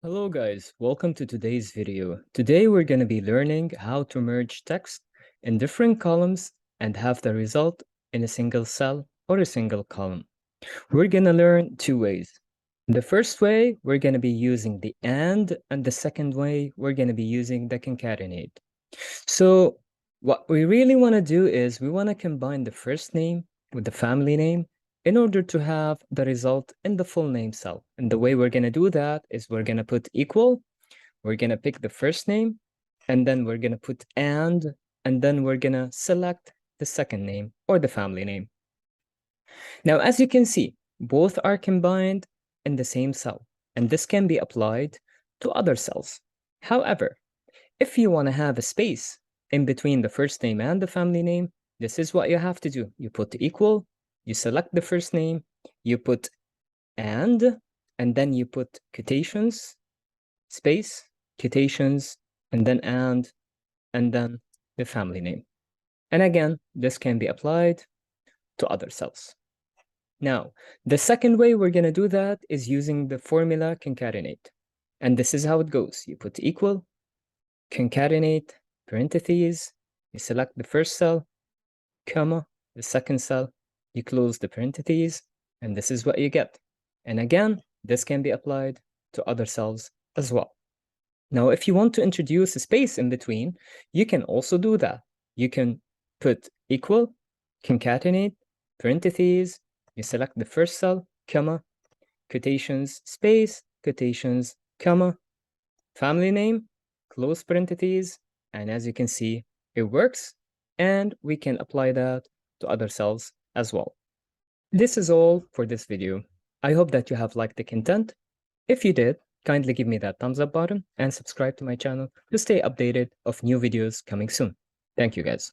Hello guys, welcome to today's video. Today we're going to be learning how to merge text in different columns and have the result in a single cell or a single column. We're going to learn two ways. The first way, we're going to be using the and the second way, we're going to be using the concatenate. So what we really want to do is we want to combine the first name with the family name in order to have the result in the full name cell. And the way we're going to do that is we're going to put equal, we're going to pick the first name, and then we're going to put and then we're going to select the second name or the family name. Now, as you can see, both are combined in the same cell, and this can be applied to other cells. However, if you want to have a space in between the first name and the family name, this is what you have to do. You put equal, you select the first name, you put and then you put quotations, space, quotations, and then the family name. And again, this can be applied to other cells. Now, the second way we're going to do that is using the formula concatenate. And this is how it goes. You put equal, concatenate, parentheses, you select the first cell, comma, the second cell, you close the parentheses, and this is what you get. And again, this can be applied to other cells as well. Now, if you want to introduce a space in between, you can also do that. You can put equal, concatenate, parentheses, you select the first cell, comma, quotations, space, quotations, comma, family name, close parentheses, and as you can see, it works, and we can apply that to other cells as well. This is all for this video. I hope that you have liked the content. If you did, kindly give me that thumbs up button and subscribe to my channel to stay updated of new videos coming soon. Thank you guys.